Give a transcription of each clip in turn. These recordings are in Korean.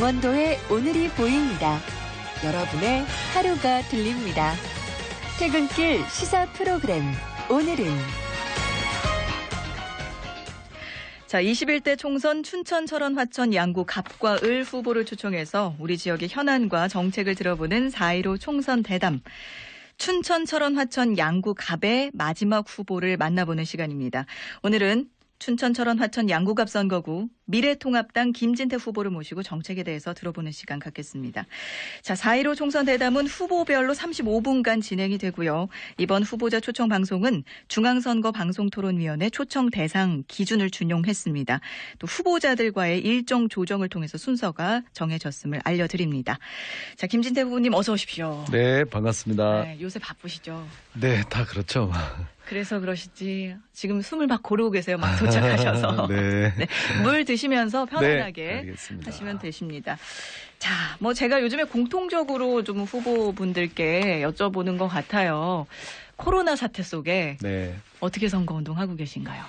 강원도의 오늘이 보입니다. 여러분의 하루가 들립니다. 퇴근길 시사 프로그램 오늘은 자, 21대 총선 춘천, 철원, 화천, 양구, 갑과 을 후보를 초청해서 우리 지역의 현안과 정책을 들어보는 4.15 총선 대담. 춘천, 철원, 화천, 양구, 갑의 마지막 후보를 만나보는 시간입니다. 오늘은 춘천, 철원, 화천, 양구갑 선거구 미래통합당 김진태 후보를 모시고 정책에 대해서 들어보는 시간 갖겠습니다. 자, 4.15 총선 대담은 후보별로 35분간 진행이 되고요. 이번 후보자 초청 방송은 중앙선거방송토론위원회 초청 대상 기준을 준용했습니다. 또 후보자들과의 일정 조정을 통해서 순서가 정해졌음을 알려드립니다. 자, 김진태 후보님 어서 오십시오. 네, 반갑습니다. 네, 요새 바쁘시죠? 네, 다 그렇죠. 그래서 그러시지 지금 숨을 막 고르고 계세요. 막 도착하셔서. 네. 네, 물 드시면서 편안하게 알겠습니다. 하시면 되십니다. 자, 뭐 제가 요즘에 공통적으로 좀 후보분들께 여쭤보는 것 같아요. 코로나 사태 속에 네. 어떻게 선거운동하고 계신가요?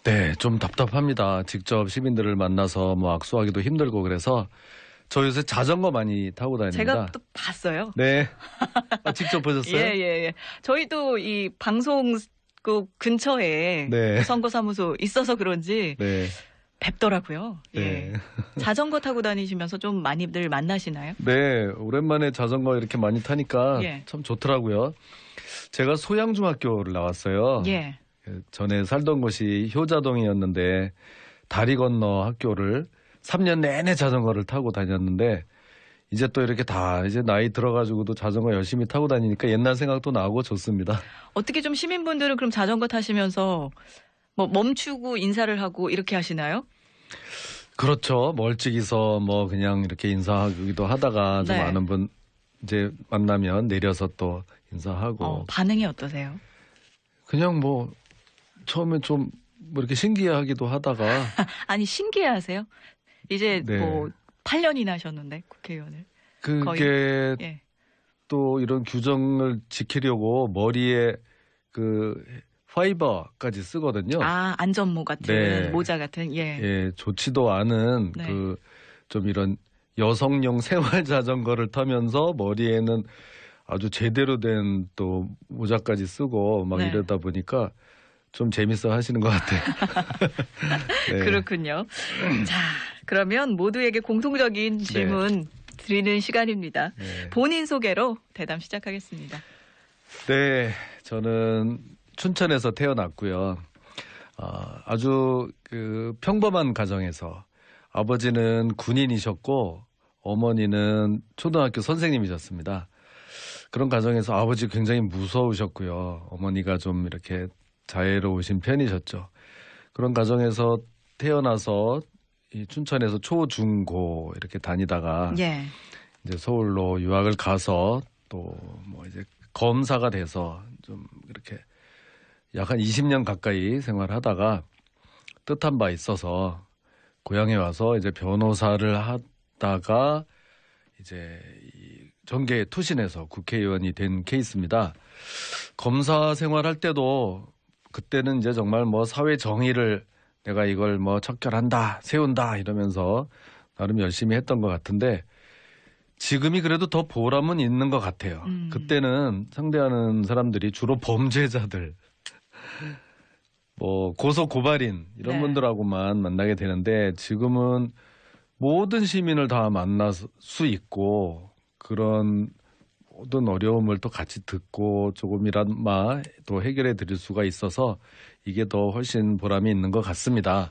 네, 좀 답답합니다. 직접 시민들을 만나서 뭐 악수하기도 힘들고 그래서 저 요새 자전거 많이 타고 다닙니다. 제가 또 봤어요. 네. 직접 보셨어요? 예. 저희도 이 방송국 근처에 네. 선거사무소 있어서 그런지 네. 뵙더라고요. 예. 네. 자전거 타고 다니시면서 좀 많이들 만나시나요? 네, 오랜만에 자전거 이렇게 많이 타니까 예. 참 좋더라고요. 제가 소양중학교를 나왔어요. 예. 전에 살던 곳이 효자동이었는데 다리 건너 학교를 3년 내내 자전거를 타고 다녔는데 이제 또 이렇게 다 이제 나이 들어가지고도 자전거 열심히 타고 다니니까 옛날 생각도 나고 좋습니다. 어떻게 좀 시민분들은 그럼 자전거 타시면서 뭐 멈추고 인사를 하고 이렇게 하시나요? 그렇죠. 멀찍이서 뭐 그냥 이렇게 인사하기도 하다가 좀 네. 아는 분 이제 만나면 내려서 또 인사하고. 반응이 어떠세요? 그냥 뭐 처음에 좀 뭐 이렇게 신기해하기도 하다가 아니 신기해하세요? 이제 네. 뭐 8년이나 하셨는데 국회의원을. 그게 예. 또 이런 규정을 지키려고 머리에 그 파이버까지 쓰거든요. 아, 안전모 같은 네. 모자 같은 예, 좋지도 않은 네. 그 좀 이런 여성용 생활 자전거를 타면서 머리에는 아주 제대로 된 또 모자까지 쓰고 막 네. 이러다 보니까 좀 재밌어 하시는 것 같아요. 네. 그렇군요. 자, 그러면 모두에게 공통적인 질문 드리는 시간입니다. 네. 본인 소개로 대담 시작하겠습니다. 네, 저는 춘천에서 태어났고요. 아주 그 평범한 가정에서 아버지는 군인이셨고 어머니는 초등학교 선생님이셨습니다. 그런 가정에서 아버지 굉장히 무서우셨고요. 어머니가 좀 이렇게 자애로우신 편이셨죠. 그런 가정에서 태어나서 이 춘천에서 초, 중, 고 이렇게 다니다가 예. 이제 서울로 유학을 가서 또 뭐 이제 검사가 돼서 좀 이렇게 약 한 20년 가까이 생활하다가 뜻한 바 있어서 고향에 와서 이제 변호사를 하다가 이제 이 정계에 투신해서 국회의원이 된 케이스입니다. 검사 생활할 때도 그때는 이제 정말 뭐 사회 정의를 내가 이걸 뭐 척결한다, 세운다 이러면서 나름 열심히 했던 것 같은데 지금이 그래도 더 보람은 있는 것 같아요. 그때는 상대하는 사람들이 주로 범죄자들, 뭐 고소 고발인 이런 네. 분들하고만 만나게 되는데 지금은 모든 시민을 다 만날 수 있고 그런 모든 어려움을 또 같이 듣고 조금이라마 또 해결해 드릴 수가 있어서 이게 더 훨씬 보람이 있는 것 같습니다.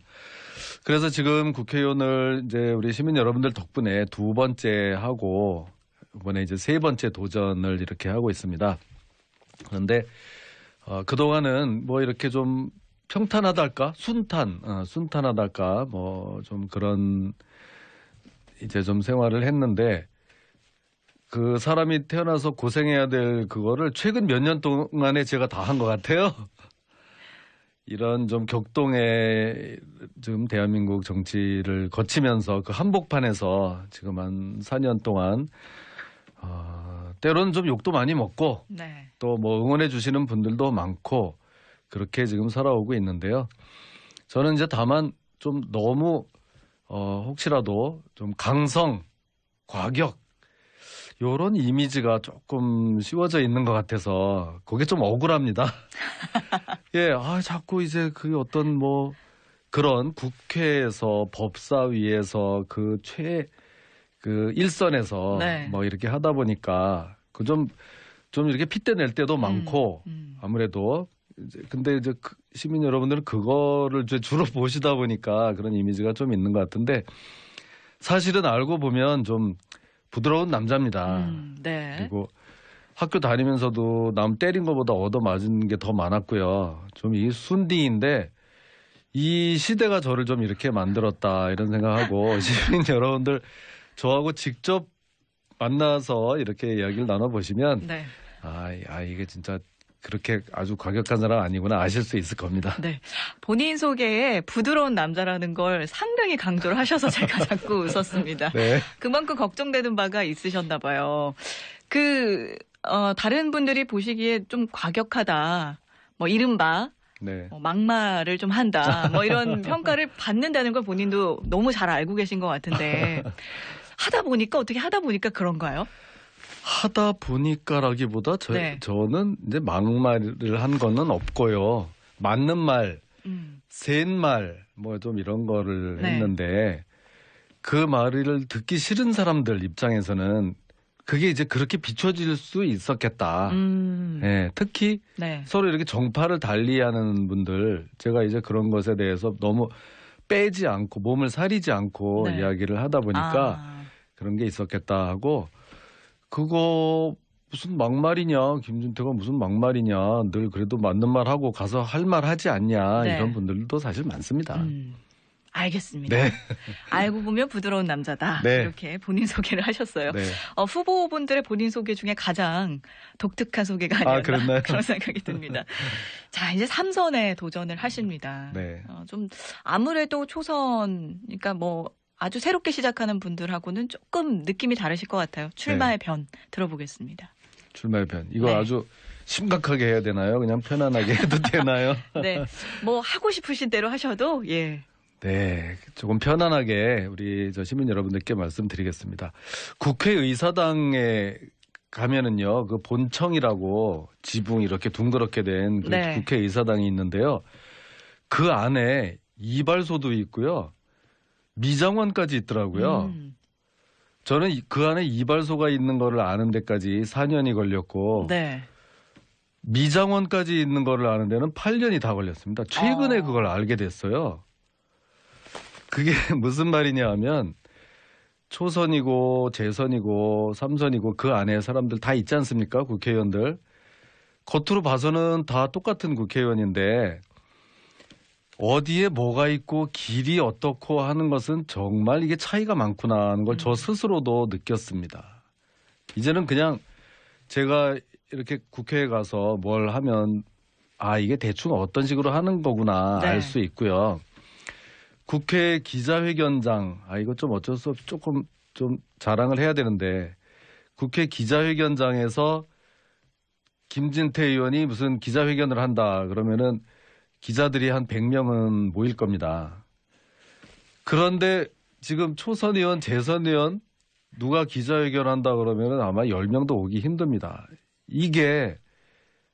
그래서 지금 국회의원을 이제 우리 시민 여러분들 덕분에 2번째 하고 이번에 이제 3번째 도전을 이렇게 하고 있습니다. 그런데 그동안은 뭐 이렇게 좀 평탄하달까? 순탄하달까? 뭐 좀 그런 이제 좀 생활을 했는데 그 사람이 태어나서 고생해야 될 그거를 최근 몇 년 동안에 제가 다 한 것 같아요. 이런 좀 격동의 지금 대한민국 정치를 거치면서 그 한복판에서 지금 한 4년 동안 때로는 좀 욕도 많이 먹고 네. 또 뭐 응원해 주시는 분들도 많고 그렇게 지금 살아오고 있는데요. 저는 이제 다만 좀 너무 혹시라도 좀 강성 과격 요런 이미지가 조금 씌워져 있는 것 같아서 그게 좀 억울합니다. 예, 자꾸 이제 그 어떤 뭐 그런 국회에서 법사위에서 그 일선에서 네. 뭐 이렇게 하다 보니까 좀 이렇게 핏대 낼 때도 많고 아무래도 근데 이제 시민 여러분들은 그거를 이제 주로 보시다 보니까 그런 이미지가 좀 있는 것 같은데 사실은 알고 보면 좀 부드러운 남자입니다. 네. 그리고 학교 다니면서도 남 때린 것보다 얻어맞은 게 더 많았고요. 좀 이 순딩인데 이 시대가 저를 좀 이렇게 만들었다 이런 생각하고 시민 여러분들 저하고 직접 만나서 이렇게 이야기를 나눠보시면 네. 이게 진짜 그렇게 아주 과격한 사람 아니구나 아실 수 있을 겁니다. 네. 본인 소개에 부드러운 남자라는 걸 상당히 강조를 하셔서 제가 자꾸 웃었습니다. 네. 그만큼 걱정되는 바가 있으셨나 봐요. 다른 분들이 보시기에 좀 과격하다. 뭐 이른바 네. 막말을 좀 한다. 뭐 이런 평가를 받는다는 걸 본인도 너무 잘 알고 계신 것 같은데 어떻게 하다 보니까 그런가요? 하다 보니까라기보다 네. 저는 이제 막말을 한 거는 없고요. 맞는 말, 센 말, 뭐 좀 이런 거를 네. 했는데 그 말을 듣기 싫은 사람들 입장에서는 그게 이제 그렇게 비춰질 수 있었겠다. 예, 특히 네. 서로 이렇게 정파를 달리하는 분들, 제가 이제 그런 것에 대해서 너무 빼지 않고 몸을 사리지 않고 네. 이야기를 하다 보니까 그런 게 있었겠다 하고 그거 무슨 막말이냐, 김준태가 무슨 막말이냐, 늘 그래도 맞는 말 하고 가서 할 말 하지 않냐 네. 이런 분들도 사실 많습니다. 알겠습니다. 네. 알고 보면 부드러운 남자다. 네. 이렇게 본인 소개를 하셨어요. 네. 후보분들의 본인 소개 중에 가장 독특한 소개가 아니었나 그랬나요? 그런 생각이 듭니다. 자, 이제 3선에 도전을 하십니다. 네. 좀 아무래도 초선, 그러니까 뭐 아주 새롭게 시작하는 분들하고는 조금 느낌이 다르실 것 같아요. 출마의 변 들어보겠습니다. 출마의 변. 이거 네. 아주 심각하게 해야 되나요? 그냥 편안하게 해도 되나요? 네, 뭐 하고 싶으신 대로 하셔도 예. 네, 조금 편안하게 우리 시민 여러분들께 말씀드리겠습니다. 국회의사당에 가면은요, 그 본청이라고 지붕 이렇게 둥그렇게 된 그 네. 국회의사당이 있는데요. 그 안에 이발소도 있고요. 미장원까지 있더라고요. 저는 그 안에 이발소가 있는 거를 아는 데까지 4년이 걸렸고 네. 미장원까지 있는 거를 아는 데는 8년이 다 걸렸습니다. 최근에 그걸 알게 됐어요. 그게 무슨 말이냐 하면 초선이고 재선이고 3선이고 그 안에 사람들 다 있지 않습니까? 국회의원들. 겉으로 봐서는 다 똑같은 국회의원인데 어디에 뭐가 있고 길이 어떻고 하는 것은 정말 이게 차이가 많구나 하는 걸 저 스스로도 느꼈습니다. 이제는 그냥 제가 이렇게 국회에 가서 뭘 하면 이게 대충 어떤 식으로 하는 거구나 네. 알 수 있고요. 국회 기자회견장, 이거 좀 어쩔 수 없이 조금 좀 자랑을 해야 되는데 국회 기자회견장에서 김진태 의원이 무슨 기자회견을 한다 그러면은 기자들이 한 100명은 모일 겁니다. 그런데 지금 초선 의원, 재선 의원 누가 기자회견 한다 그러면은 아마 10명도 오기 힘듭니다. 이게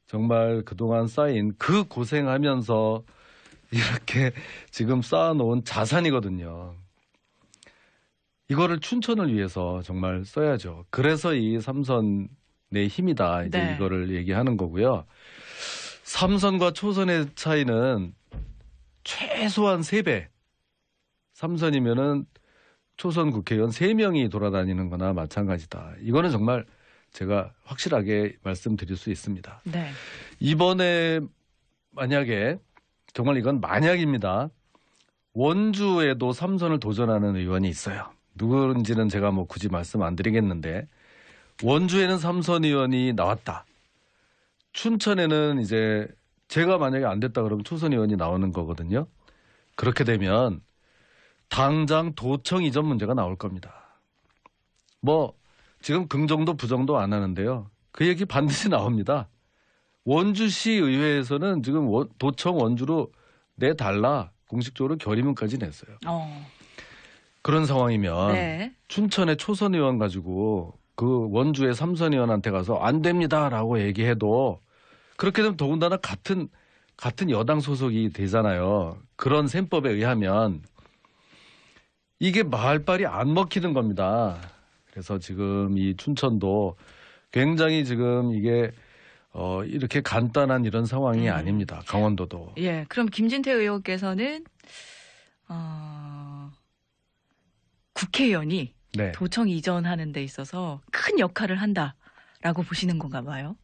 정말 그동안 쌓인 그 고생하면서 이렇게 지금 쌓아놓은 자산이거든요. 이거를 춘천을 위해서 정말 써야죠. 그래서 이 3선의 힘이다. 이제 네. 이거를 얘기하는 거고요. 3선과 초선의 차이는 최소한 3배. 3선이면은 초선 국회의원 3명이 돌아다니는 거나 마찬가지다. 이거는 정말 제가 확실하게 말씀드릴 수 있습니다. 네. 이번에 만약에 정말 이건 만약입니다. 원주에도 3선을 도전하는 의원이 있어요. 누구인지는 제가 뭐 굳이 말씀 안 드리겠는데 원주에는 3선 의원이 나왔다. 춘천에는 이제 제가 만약에 안 됐다 그러면 초선 의원이 나오는 거거든요. 그렇게 되면 당장 도청 이전 문제가 나올 겁니다. 뭐 지금 긍정도 부정도 안 하는데요. 그 얘기 반드시 나옵니다. 원주시 의회에서는 지금 도청 원주로 내달라 공식적으로 결의문까지 냈어요. 그런 상황이면 네. 춘천의 초선 의원 가지고 그 원주의 삼선 의원한테 가서 안 됩니다라고 얘기해도 그렇게 되면 더군다나 같은 여당 소속이 되잖아요. 그런 셈법에 의하면 이게 말빨이 안 먹히는 겁니다. 그래서 지금 이 춘천도 굉장히 지금 이게 이렇게 간단한 이런 상황이 아닙니다. 강원도도. 예, 그럼 김진태 의원께서는 국회의원이 네. 도청 이전하는 데 있어서 큰 역할을 한다라고 보시는 건가 봐요.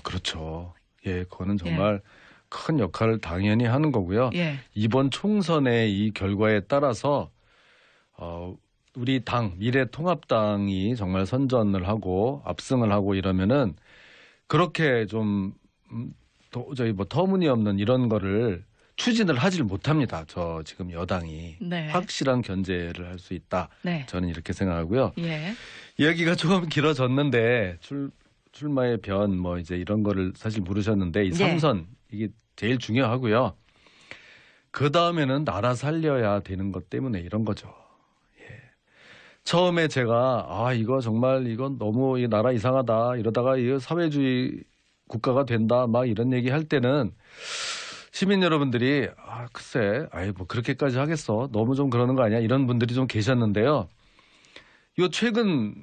그렇죠. 예, 그거는 정말 큰 역할을 당연히 하는 거고요. 예. 이번 총선의 이 결과에 따라서 우리 당 미래통합당이 정말 선전을 하고 압승을 하고 이러면은 그렇게 좀 도저히 뭐 터무니없는 이런 거를 추진을 하질 못합니다. 저 지금 여당이 네. 확실한 견제를 할 수 있다. 네. 저는 이렇게 생각하고요. 예. 이야기가 조금 길어졌는데 출마의 변 뭐 이제 이런 거를 사실 물으셨는데 이 네. 삼선 이게 제일 중요하고요. 그 다음에는 나라 살려야 되는 것 때문에 이런 거죠. 예. 처음에 제가 이거 정말 이건 너무 이 나라 이상하다 이러다가 이 사회주의 국가가 된다 막 이런 얘기 할 때는 시민 여러분들이 글쎄 뭐 그렇게까지 하겠어 너무 좀 그러는 거 아니야 이런 분들이 좀 계셨는데요. 요 최근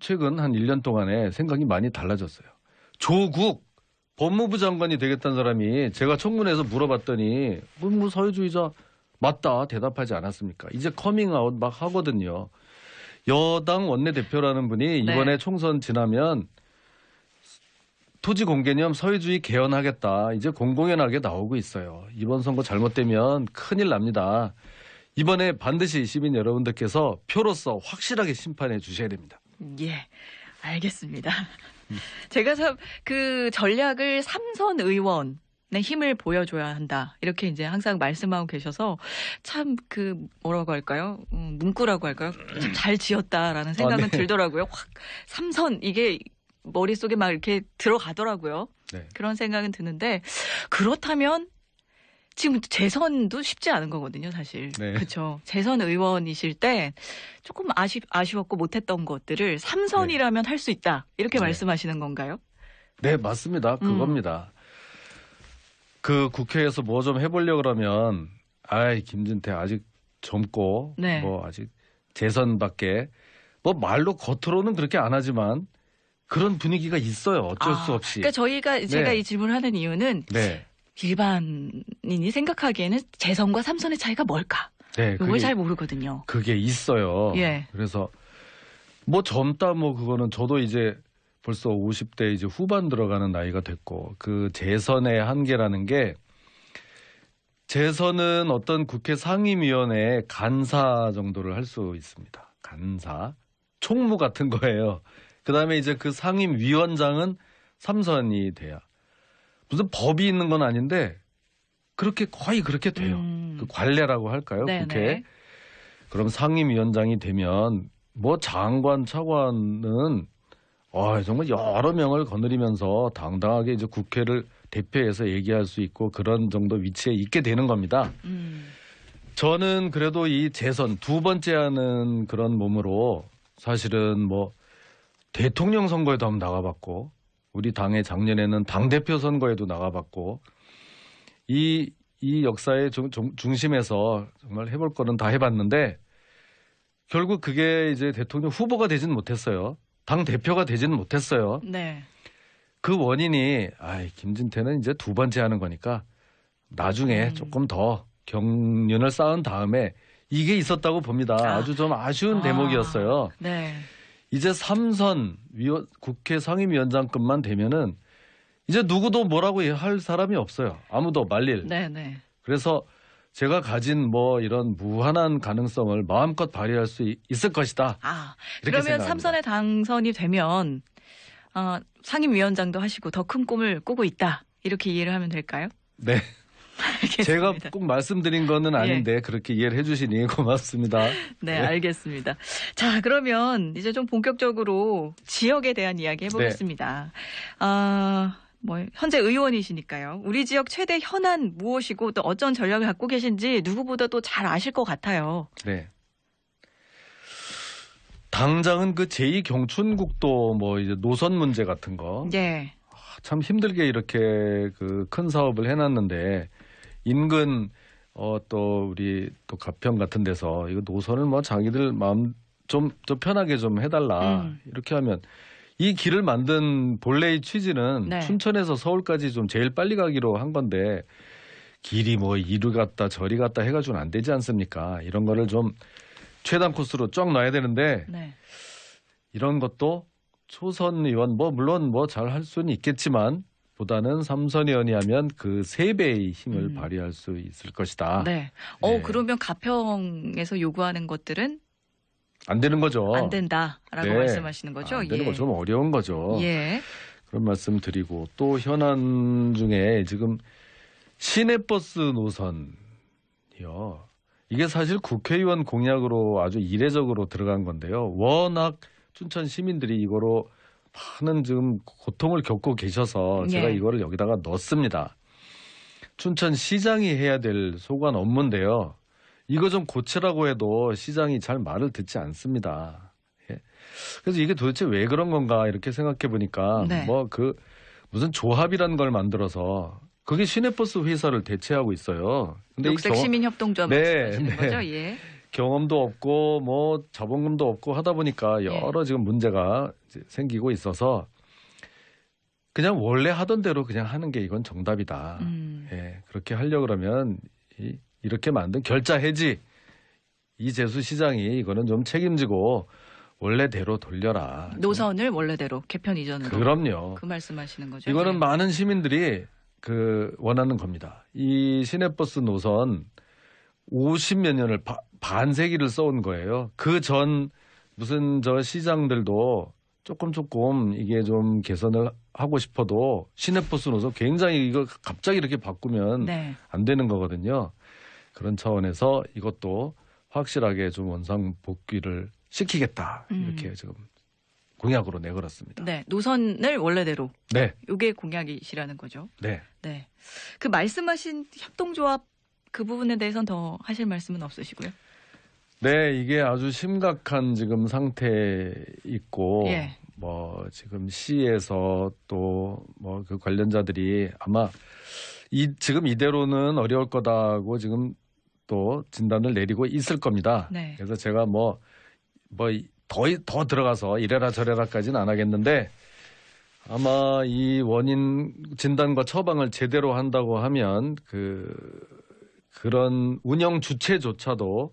한 1년 동안에 생각이 많이 달라졌어요. 조국 법무부 장관이 되겠다는 사람이 제가 청문회에서 물어봤더니 뭐 사회주의자 맞다 대답하지 않았습니까? 이제 커밍아웃 막 하거든요. 여당 원내대표라는 분이 이번에 총선 지나면 토지 공개념 사회주의 개헌하겠다. 이제 공공연하게 나오고 있어요. 이번 선거 잘못되면 큰일 납니다. 이번에 반드시 시민 여러분들께서 표로서 확실하게 심판해 주셔야 됩니다. 예, 알겠습니다. 제가 그 전략을 삼선 의원의 힘을 보여줘야 한다. 이렇게 이제 항상 말씀하고 계셔서 참 뭐라고 할까요? 문구라고 할까요? 참 잘 지었다라는 생각은 들더라고요. 확 삼선 이게 머릿속에 막 이렇게 들어가더라고요. 네. 그런 생각은 드는데 그렇다면 지금 재선도 쉽지 않은 거거든요, 사실. 네. 그렇죠. 재선 의원이실 때 조금 아쉬웠고 못했던 것들을 삼선이라면 할 수 있다. 이렇게 네. 말씀하시는 건가요? 네, 맞습니다. 그겁니다. 그 국회에서 뭐 좀 해보려고 그러면 김진태 아직 젊고 네. 뭐 아직 재선밖에 뭐 말로 겉으로는 그렇게 안 하지만 그런 분위기가 있어요. 어쩔 수 없이. 그러니까 제가 네. 이 질문을 하는 이유는 네. 일반인이 생각하기에는 재선과 삼선의 차이가 뭘까? 네, 이걸 잘 모르거든요. 그게 있어요. 예. 그래서 뭐 젊다 뭐 그거는 저도 이제 벌써 50대 이제 후반 들어가는 나이가 됐고 그 재선의 한계라는 게 재선은 어떤 국회 상임위원회 간사 정도를 할 수 있습니다. 간사. 총무 같은 거예요. 그다음에 이제 그 상임위원장은 삼선이 돼야. 무슨 법이 있는 건 아닌데 거의 그렇게 돼요. 그 관례라고 할까요? 네네. 국회. 그럼 상임위원장이 되면 뭐 장관, 차관은 정말 여러 명을 거느리면서 당당하게 이제 국회를 대표해서 얘기할 수 있고 그런 정도 위치에 있게 되는 겁니다. 저는 그래도 이 재선 두 번째 하는 그런 몸으로 사실은 뭐 대통령 선거에도 한번 나가봤고 우리 당의 작년에는 당대표 선거에도 나가봤고 이 역사의 중심에서 정말 해볼 거는 다 해봤는데 결국 그게 이제 대통령 후보가 되지는 못했어요. 당 대표가 되지는 못했어요. 네. 그 원인이 김진태는 이제 두 번째 하는 거니까 나중에 조금 더 경륜을 쌓은 다음에 이게 있었다고 봅니다. 아주 좀 아쉬운 대목이었어요. 네. 이제 삼선 국회 상임위원장급만 되면은 이제 누구도 뭐라고 할 사람이 없어요. 아무도 말릴. 네. 그래서 제가 가진 뭐 이런 무한한 가능성을 마음껏 발휘할 수 있을 것이다. 그러면 생각합니다. 삼선에 당선이 되면 상임위원장도 하시고 더 큰 꿈을 꾸고 있다. 이렇게 이해를 하면 될까요? 네. 알겠습니다. 제가 꼭 말씀드린 거는 아닌데 그렇게 이해를 해주시니 고맙습니다. 네, 알겠습니다. 자, 그러면 이제 좀 본격적으로 지역에 대한 이야기 해보겠습니다. 현재 의원이시니까요. 우리 지역 최대 현안 무엇이고 또 어떤 전략을 갖고 계신지 누구보다도 잘 아실 것 같아요. 네. 당장은 그 제2경춘국도 뭐 이제 노선 문제 같은 거 예. 참 힘들게 이렇게 그 큰 사업을 해놨는데 인근 또 우리 또 가평 같은 데서 이거 노선을 뭐 자기들 마음 좀 더 편하게 좀 해달라 이렇게 하면 이 길을 만든 본래의 취지는 네. 춘천에서 서울까지 좀 제일 빨리 가기로 한 건데 길이 뭐 이리 갔다 저리 갔다 해가지고는 안 되지 않습니까? 이런 거를 좀 최단 코스로 쫙 놔야 되는데 네. 이런 것도 초선 의원 뭐 물론 뭐 잘 할 수는 있겠지만 보다는 삼선 의원이 하면 그 3배의 힘을 발휘할 수 있을 것이다. 네. 네. 그러면 가평에서 요구하는 것들은 안 되는 거죠. 안 된다라고 네. 말씀하시는 거죠? 안 되는 예. 거 좀 어려운 거죠. 예. 그런 말씀 드리고 또 현안 중에 지금 시내버스 노선이요. 이게 사실 국회의원 공약으로 아주 이례적으로 들어간 건데요. 워낙 춘천 시민들이 이거로 많은 지금 고통을 겪고 계셔서 제가 예. 이거를 여기다가 넣었습니다. 춘천 시장이 해야 될 소관 업무인데요. 이거 좀 고치라고 해도 시장이 잘 말을 듣지 않습니다. 예. 그래서 이게 도대체 왜 그런 건가 이렇게 생각해 보니까 네. 뭐 그 무슨 조합이란 걸 만들어서 그게 시내버스 회사를 대체하고 있어요. 근데 녹색 시민협동조합 네, 말씀하시는 네. 거죠? 예. 경험도 없고 뭐 자본금도 없고 하다 보니까 여러 지금 문제가 이제 생기고 있어서 그냥 원래 하던 대로 그냥 하는 게 이건 정답이다. 예, 그렇게 하려고 그러면 이렇게 만든 결자 해지 이재수 시장이 이거는 좀 책임지고 원래대로 돌려라. 노선을 원래대로 개편 이전으로. 그럼요. 그 말씀하시는 거죠? 이거는 예. 많은 시민들이 그 원하는 겁니다. 이 시내버스 노선 50몇 년을 반세기를 써온 거예요. 그 전 무슨 저 시장들도 조금 이게 좀 개선을 하고 싶어도 시내버스 노선 굉장히 이거 갑자기 이렇게 바꾸면 네. 안 되는 거거든요. 그런 차원에서 이것도 확실하게 좀 원상 복귀를 시키겠다. 이렇게 지금 공약으로 내걸었습니다. 네. 노선을 원래대로. 네. 이게 공약이시라는 거죠. 네. 네. 그 말씀하신 협동조합 그 부분에 대해서는 더 하실 말씀은 없으시고요. 네, 이게 아주 심각한 지금 상태에 있고, 예. 뭐, 지금 시에서 또, 뭐, 그 관련자들이 아마 지금 이대로는 어려울 거다고 지금 또 진단을 내리고 있을 겁니다. 네. 그래서 제가 더 들어가서 이래라 저래라까지는 안 하겠는데, 아마 이 원인 진단과 처방을 제대로 한다고 하면, 그런 운영 주체조차도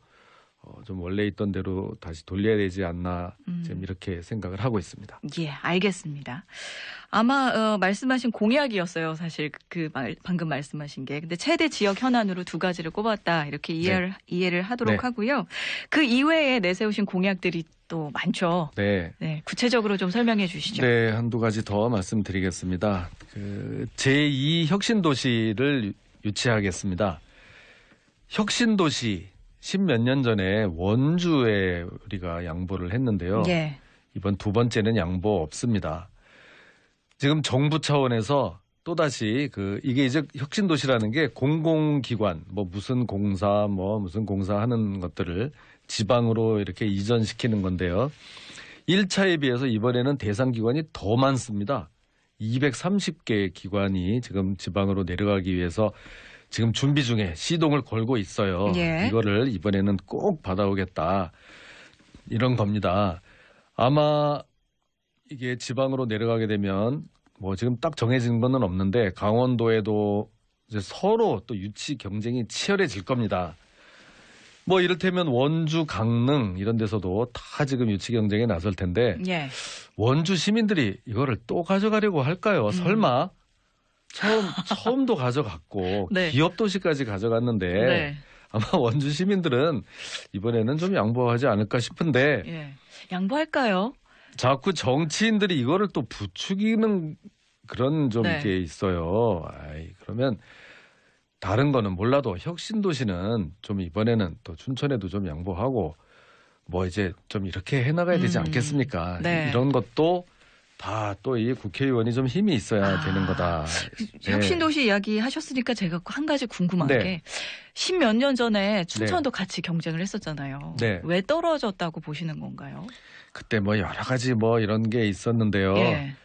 좀 원래 있던 대로 다시 돌려야 되지 않나 지금 이렇게 생각을 하고 있습니다. 예, 알겠습니다. 아마 말씀하신 공약이었어요. 사실 방금 말씀하신 게. 근데 최대 지역 현안으로 2가지를 꼽았다. 이렇게 이해를 하도록 네. 하고요. 그 이외에 내세우신 공약들이 또 많죠. 네. 네, 구체적으로 좀 설명해 주시죠. 네, 한두 가지 더 말씀드리겠습니다. 제2 혁신도시를 유치하겠습니다. 혁신도시 10몇 년 전에 원주에 우리가 양보를 했는데요. 예. 이번 2번째는 양보 없습니다. 지금 정부 차원에서 또다시 이게 이제 혁신도시라는 게 공공기관, 무슨 공사 하는 것들을 지방으로 이렇게 이전시키는 건데요. 1차에 비해서 이번에는 대상 기관이 더 많습니다. 230개 기관이 지금 지방으로 내려가기 위해서 지금 준비 중에 시동을 걸고 있어요. 예. 이거를 이번에는 꼭 받아오겠다. 이런 겁니다. 아마 이게 지방으로 내려가게 되면 지금 딱 정해진 건 없는데 강원도에도 이제 서로 또 유치 경쟁이 치열해질 겁니다. 이를테면 원주, 강릉 이런 데서도 다 지금 유치 경쟁에 나설 텐데 예. 원주 시민들이 이거를 또 가져가려고 할까요? 설마? 처음도 가져갔고 네. 기업 도시까지 가져갔는데 네. 아마 원주 시민들은 이번에는 좀 양보하지 않을까 싶은데 예. 양보할까요? 자꾸 정치인들이 이거를 또 부추기는 그런 좀 네. 게 있어요. 그러면 다른 거는 몰라도 혁신도시는 좀 이번에는 또 춘천에도 좀 양보하고 이제 좀 이렇게 해나가야 되지 않겠습니까? 네. 이런 것도 다 또 이 국회의원이 좀 힘이 있어야 되는 거다. 네. 혁신도시 이야기 하셨으니까 제가 한 가지 궁금한 네. 게 10몇 년 전에 춘천도 같이 경쟁을 했었잖아요. 네. 왜 떨어졌다고 보시는 건가요? 그때 뭐 여러 가지 뭐 이런 게 있었는데요. 예.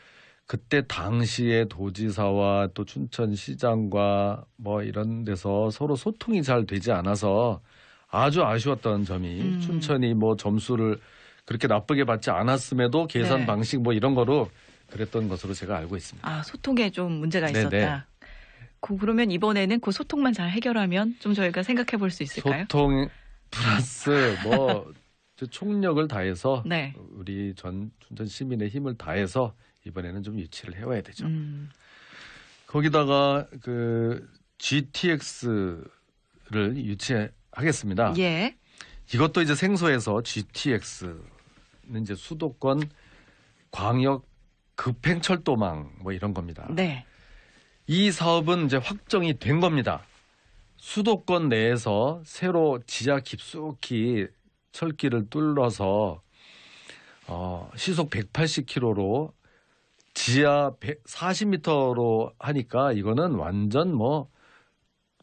그때 당시에 도지사와 또 춘천시장과 뭐 이런 데서 서로 소통이 잘 되지 않아서 아주 아쉬웠던 점이 춘천이 뭐 점수를 그렇게 나쁘게 받지 않았음에도 계산 네. 방식 뭐 이런 거로 그랬던 것으로 제가 알고 있습니다. 아, 소통에 좀 문제가 네네. 있었다. 그러면 이번에는 그 소통만 잘 해결하면 좀 저희가 생각해 볼 수 있을까요? 소통 플러스 뭐 총력을 다해서 네. 우리 전 춘천 시민의 힘을 다해서 이번에는 좀 유치를 해와야 되죠. 거기다가 그 GTX를 유치하겠습니다. 예. 이것도 이제 생소해서 GTX는 이제 수도권 광역 급행철도망 뭐 이런 겁니다. 네. 이 사업은 이제 확정이 된 겁니다. 수도권 내에서 새로 지하 깊숙이 철길을 뚫어서 시속 180km로 지하 40m로 하니까 이거는 완전 뭐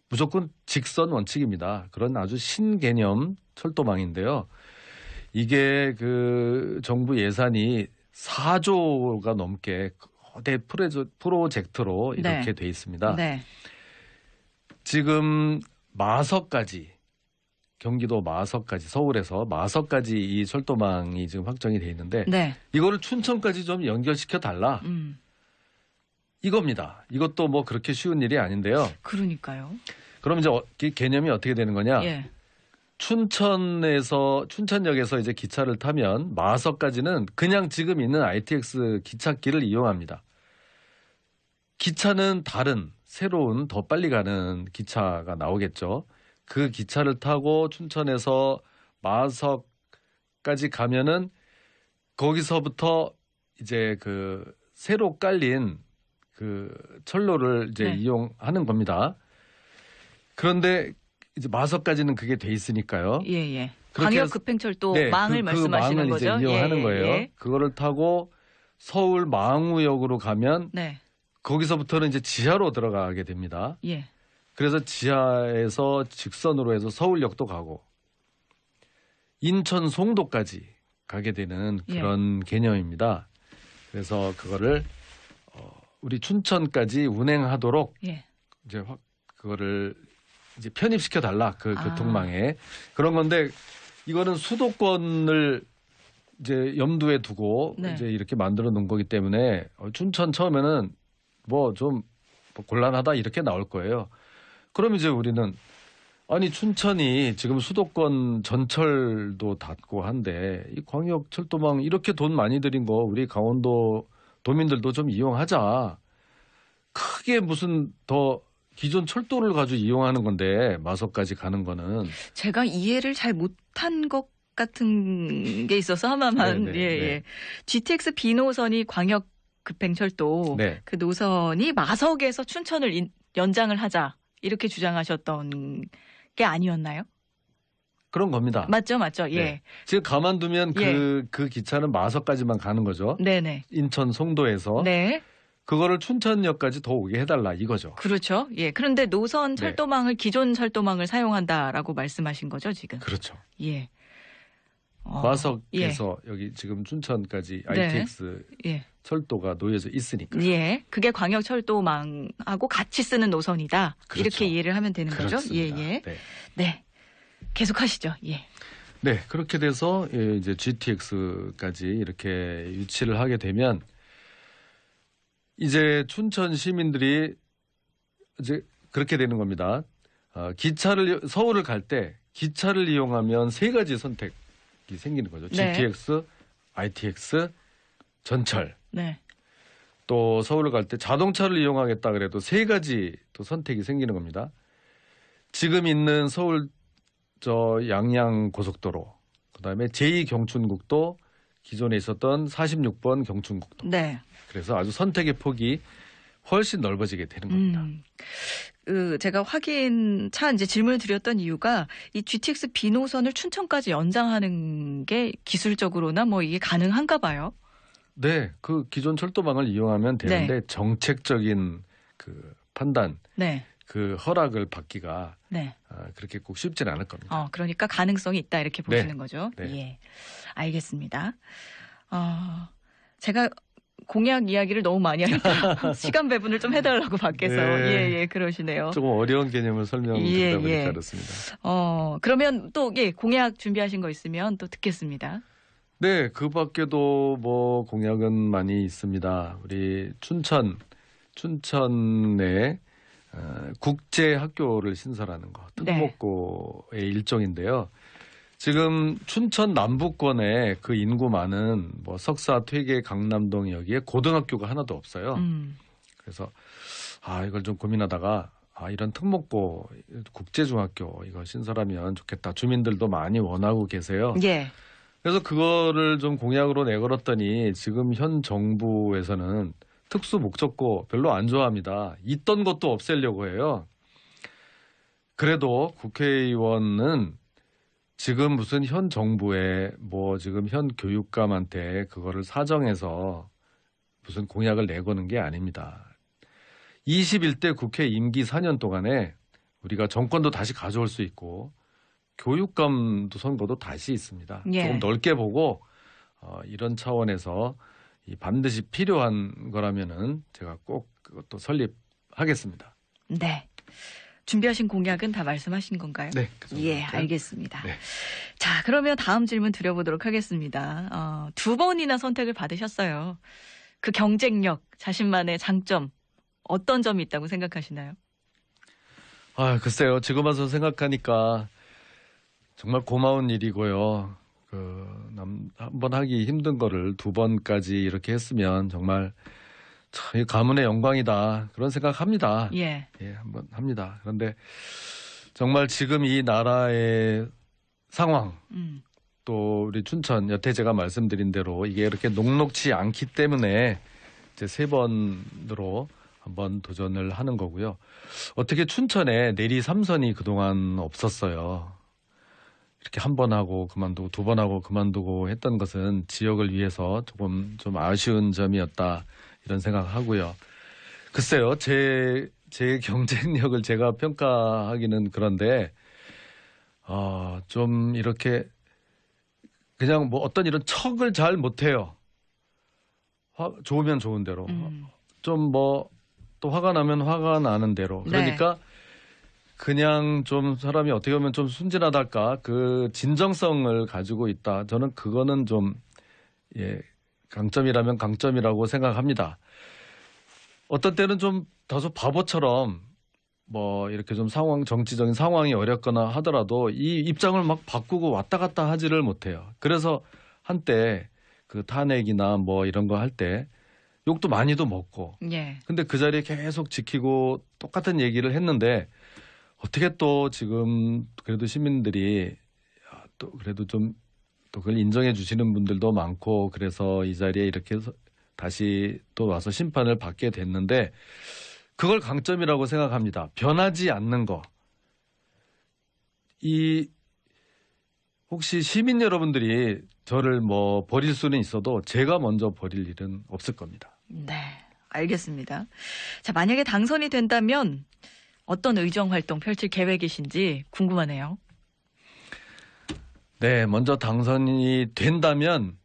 무조건 직선 원칙입니다. 그런 아주 신개념 철도망인데요. 이게 그 정부 예산이 4조가 넘게 거대 프로젝트로 이렇게 네. 돼 있습니다. 네. 지금 마석까지 경기도 마석까지 서울에서 마석까지 이 철도망이 지금 확정이 돼 있는데 네. 이거를 춘천까지 좀 연결시켜 달라 이겁니다. 이것도 뭐 그렇게 쉬운 일이 아닌데요. 그러니까요. 그럼 이제 이 개념이 어떻게 되는 거냐? 예. 춘천역에서 이제 기차를 타면 마석까지는 그냥 지금 있는 ITX 기찻길을 이용합니다. 기차는 다른 새로운 더 빨리 가는 기차가 나오겠죠. 그 기차를 타고 춘천에서 마석까지 가면은 거기서부터 이제 그 새로 깔린 그 철로를 이제 네. 이용하는 겁니다. 그런데 이제 마석까지는 그게 돼 있으니까요. 예. 그렇게 광역 해서- 급행철도 네, 망을 말씀하시는 망을 거죠? 이제 이용하는 거예요. 예. 그거를 타고 서울 망우역으로 가면 네. 거기서부터는 이제 지하로 들어가게 됩니다. 예. 그래서 지하에서 직선으로 해서 서울역도 가고 인천 송도까지 가게 되는 그런 개념입니다. 그래서 그거를 우리 춘천까지 운행하도록 예. 이제 그거를 이제 편입시켜 달라 그 아. 교통망에 그런 건데 이거는 수도권을 이제 염두에 두고 네. 이제 이렇게 만들어 놓은 거기 때문에 춘천 처음에는 뭐 좀 곤란하다 이렇게 나올 거예요. 그럼 이제 우리는 아니 춘천이 지금 수도권 전철도 닫고 한데 이 광역 철도망 이렇게 돈 많이 들인 거 우리 강원도 도민들도 좀 이용하자. 크게 무슨 더 기존 철도를 가지고 이용하는 건데 마석까지 가는 거는 제가 이해를 잘 못한 것 같은 게 있어서 하나만 네, 네, 예. 네. GTX B 노선이 광역 급행철도 네. 그 노선이 마석에서 춘천을 연장을 하자 이렇게 주장하셨던 게 아니었나요? 그런 겁니다. 맞죠. 예. 네. 지금 가만두면 그 기차는 마석까지만 가는 거죠. 네네. 인천 송도에서 네. 그거를 춘천역까지 더 오게 해달라 이거죠. 그렇죠. 예. 그런데 노선 철도망을 기존 철도망을 사용한다라고 말씀하신 거죠, 지금. 그렇죠. 예. 마석에서 여기 지금 춘천까지 ITX 예. 철도가 놓여져 있으니까. 예. 그게 광역 철도망하고 같이 쓰는 노선이다. 그렇죠. 이렇게 이해를 하면 되는 그렇습니다. 거죠? 예. 네. 네. 계속 하시죠. 예. 네, 그렇게 돼서 이제 GTX까지 이렇게 유치를 하게 되면 이제 춘천 시민들이 이제 그렇게 되는 겁니다. 서울을 갈 때 기차를 이용하면 세 가지 선택이 생기는 거죠. 네. GTX, ITX, 전철. 네. 또 서울을 갈 때 자동차를 이용하겠다 그래도 세 가지 또 선택이 생기는 겁니다. 지금 있는 서울 양양 고속도로, 그다음에 제2경춘국도, 기존에 있었던 46번 경춘국도. 네. 그래서 아주 선택의 폭이 훨씬 넓어지게 되는 겁니다. 제가 확인차 이제 질문을 드렸던 이유가 이 GTX B 노선을 춘천까지 연장하는 게 기술적으로나 뭐 이게 가능한가 봐요. 네, 그 기존 철도망을 이용하면 되는데 네. 정책적인 그 판단, 네. 그 허락을 받기가 네. 그렇게 꼭 쉽지는 않을 겁니다. 그러니까 가능성이 있다 이렇게 네. 보시는 거죠. 네. 예. 알겠습니다. 제가 공약 이야기를 너무 많이 하니까 시간 배분을 좀 해달라고 밖에서 네. 예, 조금 조금 어려운 개념을 설명드리다 보니까 그렇습니다. 그러면 또 공약 준비하신 거 있으면 또 듣겠습니다. 네, 그 밖에도 뭐 공약은 많이 있습니다. 우리 춘천에 국제 학교를 신설하는 거, 특목고의 일종인데요. 지금 춘천 남부권에 그 인구 많은 뭐 석사, 퇴계, 강남동 여기에 고등학교가 하나도 없어요. 그래서 이걸 좀 고민하다가 이런 특목고 국제중학교 이거 신설하면 좋겠다. 주민들도 많이 원하고 계세요. 예. 그래서 그거를 좀 공약으로 내걸었더니 지금 현 정부에서는 특수 목적고 별로 안 좋아합니다. 있던 것도 없애려고 해요. 그래도 국회의원은 지금 무슨 현 정부에 뭐 지금 현 교육감한테 그거를 사정해서 무슨 공약을 내거는 게 아닙니다. 21대 국회 임기 4년 동안에 우리가 정권도 다시 가져올 수 있고 교육감도 선거도 다시 있습니다. 예. 조금 넓게 보고 이런 차원에서 반드시 필요한 거라면은 제가 꼭 그것도 설립하겠습니다. 네. 준비하신 공약은 다 말씀하신 건가요? 네. 예, 알겠습니다. 네. 자, 그러면 다음 질문 드려보도록 하겠습니다. 2번이나 선택을 받으셨어요. 그 경쟁력, 자신만의 장점, 어떤 점이 있다고 생각하시나요? 글쎄요. 지금 와서 생각하니까 정말 고마운 일이고요. 한번 하기 힘든 거를 2번까지 이렇게 했으면 정말 참 가문의 영광이다. 그런 생각합니다. 예. 한번 합니다. 그런데 정말 지금 이 나라의 상황, 또 우리 춘천 여태 제가 말씀드린 대로 이게 이렇게 녹록치 않기 때문에 이제 3번으로 한번 도전을 하는 거고요. 어떻게 춘천에 내리 3선이 그동안 없었어요. 이렇게 한 번 하고 그만두고 2번 하고 그만두고 했던 것은 지역을 위해서 조금 좀 아쉬운 점이었다 이런 생각하고요. 글쎄요, 제 경쟁력을 제가 평가하기는 그런데 좀 이렇게 그냥 뭐 어떤 이런 척을 잘 못해요. 좋으면 좋은 대로, 좀 뭐 또 화가 나면 화가 나는 대로. 그러니까. 그냥 좀 사람이 어떻게 보면 좀 순진하달까 그 진정성을 가지고 있다. 저는 그거는 좀 강점이라면 강점이라고 생각합니다. 어떤 때는 좀 다소 바보처럼 뭐 이렇게 좀 정치적인 상황이 어렵거나 하더라도 이 입장을 막 바꾸고 왔다 갔다 하지를 못해요. 그래서 한때 그 탄핵이나 뭐 이런 거 할 때 욕도 많이도 먹고. 예. 근데 그 자리에 계속 지키고 똑같은 얘기를 했는데 어떻게 또 지금 그래도 시민들이 또 그래도 좀 또 그걸 인정해 주시는 분들도 많고 그래서 이 자리에 이렇게 다시 또 와서 심판을 받게 됐는데 그걸 강점이라고 생각합니다. 변하지 않는 거. 혹시 시민 여러분들이 저를 뭐 버릴 수는 있어도 제가 먼저 버릴 일은 없을 겁니다. 네, 알겠습니다. 자, 만약에 당선이 된다면 어떤 의정 활동 펼칠 계획이신지 궁금하네요. 네, 먼저 당선이 된다면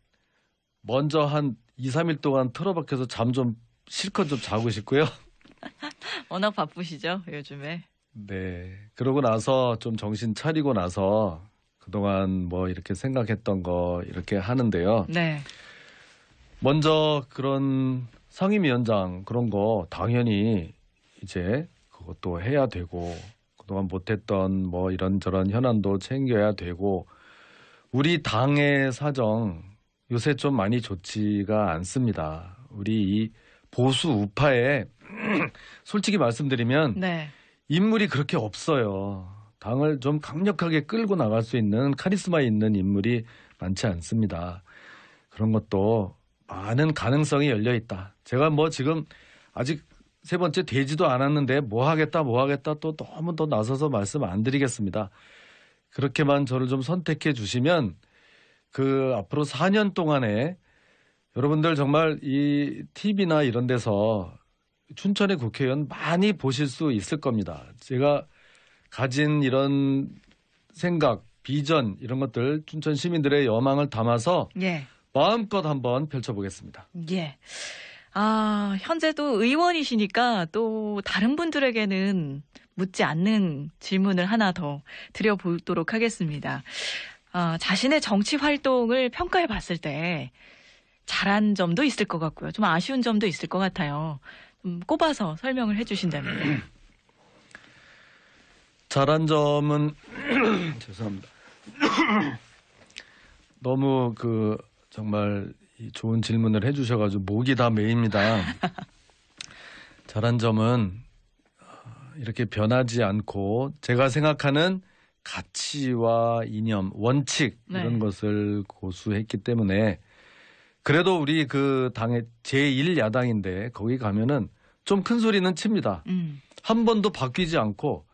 먼저 한 2, 3일 동안 틀어박혀서 잠 좀 실컷 좀 자고 싶고요. 워낙 바쁘시죠, 요즘에. 네, 그러고 나서 좀 정신 차리고 나서 그동안 뭐 이렇게 생각했던 거 이렇게 하는데요. 네. 먼저 그런 상임위원장 그런 거 당연히 이제 그것도 해야 되고 그동안 못했던 뭐 이런저런 현안도 챙겨야 되고 우리 당의 사정 요새 좀 많이 좋지가 않습니다. 우리 이 보수 우파에 솔직히 말씀드리면 네. 인물이 그렇게 없어요. 당을 좀 강력하게 끌고 나갈 수 있는 카리스마 있는 인물이 많지 않습니다. 그런 것도 많은 가능성이 열려 있다. 제가 뭐 지금 아직 3번째 되지도 않았는데 뭐 하겠다 또 너무 더 나서서 말씀 안 드리겠습니다. 그렇게만 저를 좀 선택해 주시면 그 앞으로 4년 동안에 여러분들 정말 이 TV나 이런 데서 춘천의 국회의원 많이 보실 수 있을 겁니다. 제가 가진 이런 생각, 비전 이런 것들 춘천 시민들의 여망을 담아서 예. 마음껏 한번 펼쳐보겠습니다. 예. 아, 현재도 의원이시니까 또 다른 분들에게는 묻지 않는 질문을 하나 더 드려보도록 하겠습니다. 자신의 정치 활동을 평가해 봤을 때 잘한 점도 있을 것 같고요. 좀 아쉬운 점도 있을 것 같아요. 좀 꼽아서 설명을 해 주신다면요. 잘한 점은 죄송합니다. 너무 정말 좋은 질문을 해주셔가지고 목이 다 메입니다. 잘한 점은 이렇게 변하지 않고 제가 생각하는 가치와 이념, 원칙 이런 네. 것을 고수했기 때문에 그래도 우리 그 당의 제1야당인데 거기 가면은 좀 큰 소리는 칩니다. 한 번도 바뀌지 않고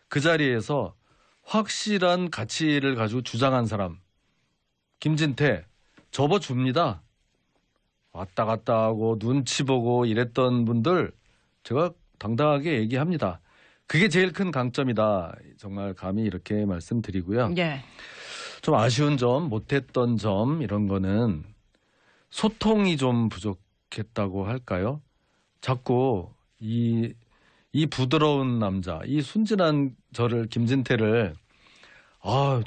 그 자리에서 확실한 가치를 가지고 주장한 사람 김진태 접어줍니다. 왔다 갔다 하고 눈치 보고 이랬던 분들 제가 당당하게 얘기합니다. 그게 제일 큰 강점이다. 정말 감히 이렇게 말씀드리고요. 예. 좀 아쉬운 점, 못했던 점 이런 거는 소통이 좀 부족했다고 할까요? 자꾸 이 부드러운 남자, 이 순진한 김진태를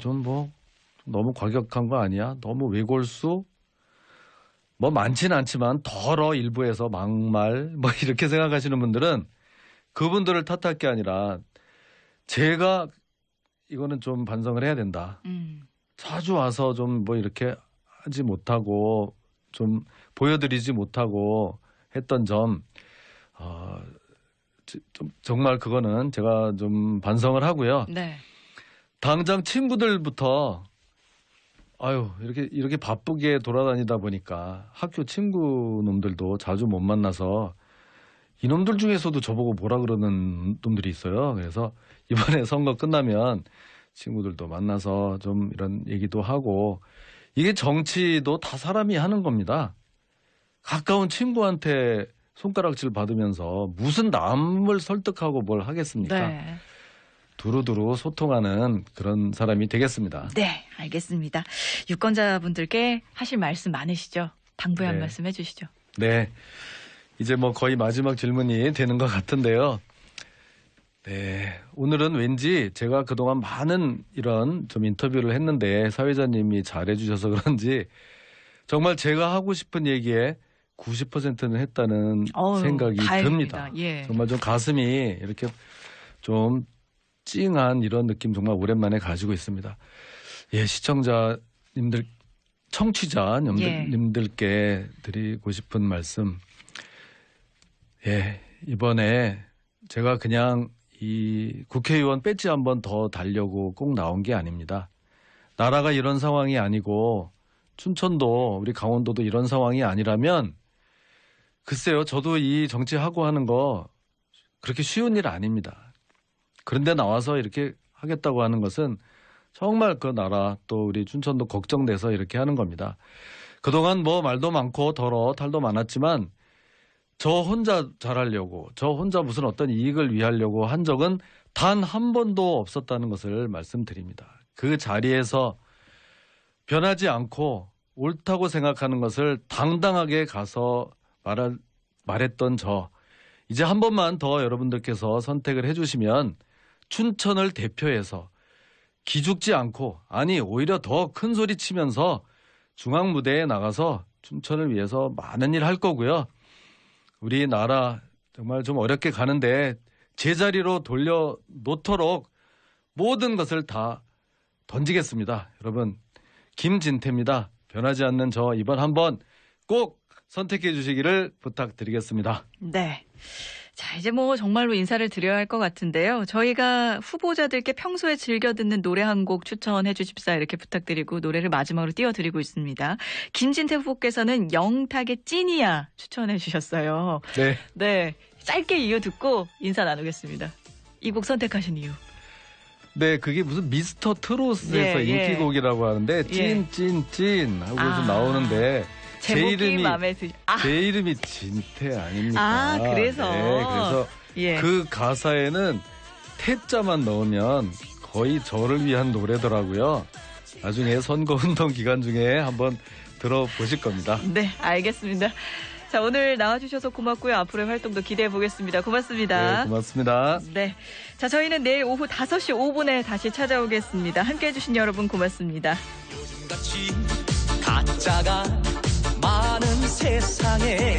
좀 너무 과격한 거 아니야? 너무 외골수? 뭐 많지는 않지만 덜어 일부에서 막말 이렇게 생각하시는 분들은 그분들을 탓할 게 아니라 제가 이거는 좀 반성을 해야 된다. 자주 와서 좀 이렇게 하지 못하고 좀 보여드리지 못하고 했던 점 정말 그거는 제가 좀 반성을 하고요. 네. 당장 친구들부터 이렇게 바쁘게 돌아다니다 보니까 학교 친구 놈들도 자주 못 만나서 이놈들 중에서도 저보고 뭐라 그러는 놈들이 있어요. 그래서 이번에 선거 끝나면 친구들도 만나서 좀 이런 얘기도 하고 이게 정치도 다 사람이 하는 겁니다. 가까운 친구한테 손가락질 받으면서 무슨 남을 설득하고 뭘 하겠습니까? 네. 두루두루 소통하는 그런 사람이 되겠습니다. 네, 알겠습니다. 유권자분들께 하실 말씀 많으시죠? 당부의 한 네. 말씀 해주시죠. 네. 이제 거의 마지막 질문이 되는 것 같은데요. 네. 오늘은 왠지 제가 그동안 많은 이런 좀 인터뷰를 했는데 사회자님이 잘해주셔서 그런지 정말 제가 하고 싶은 얘기에 90%는 했다는 생각이 다행입니다. 듭니다. 예. 정말 좀 가슴이 이렇게 좀 찡한 이런 느낌 정말 오랜만에 가지고 있습니다. 예, 시청자님들, 청취자님들께 드리고 싶은 말씀. 예, 이번에 제가 그냥 이 국회의원 배지 한 번 더 달려고 꼭 나온 게 아닙니다. 나라가 이런 상황이 아니고 춘천도 우리 강원도도 이런 상황이 아니라면 글쎄요, 저도 이 정치하고 하는 거 그렇게 쉬운 일 아닙니다. 그런데 나와서 이렇게 하겠다고 하는 것은 정말 그 나라 또 우리 춘천도 걱정돼서 이렇게 하는 겁니다. 그동안 말도 많고 탈도 많았지만 저 혼자 잘하려고 저 혼자 무슨 어떤 이익을 위하려고 한 적은 단 한 번도 없었다는 것을 말씀드립니다. 그 자리에서 변하지 않고 옳다고 생각하는 것을 당당하게 가서 말했던 이제 한 번만 더 여러분들께서 선택을 해주시면 춘천을 대표해서 기죽지 않고 오히려 더 큰 소리 치면서 중앙무대에 나가서 춘천을 위해서 많은 일 할 거고요. 우리나라 정말 좀 어렵게 가는데 제자리로 돌려놓도록 모든 것을 다 던지겠습니다. 여러분, 김진태입니다. 변하지 않는 저 이번 한번 꼭 선택해 주시기를 부탁드리겠습니다. 네. 자, 이제 정말로 인사를 드려야 할 것 같은데요. 저희가 후보자들께 평소에 즐겨 듣는 노래 한 곡 추천해 주십사 이렇게 부탁드리고 노래를 마지막으로 띄워드리고 있습니다. 김진태 후보께서는 영탁의 찐이야 추천해 주셨어요. 네. 네. 짧게 이어 듣고 인사 나누겠습니다. 이 곡 선택하신 이유. 네, 그게 무슨 미스터 트롯에서 예, 예. 인기곡이라고 하는데 예. 찐 하고 좀 나오는데 제목이 마음에 드. 제 이름이 진태 아닙니까? 아, 그래서. 네, 그래서 예. 그 가사에는 태자만 넣으면 거의 저를 위한 노래더라고요. 나중에 선거운동 기간 중에 한번 들어보실 겁니다. 네, 알겠습니다. 자, 오늘 나와주셔서 고맙고요. 앞으로의 활동도 기대해 보겠습니다. 고맙습니다. 네, 고맙습니다. 네. 자, 저희는 내일 오후 5시 5분에 다시 찾아오겠습니다. 함께 해주신 여러분 고맙습니다. 요즘같이 가짜가 많은 세상에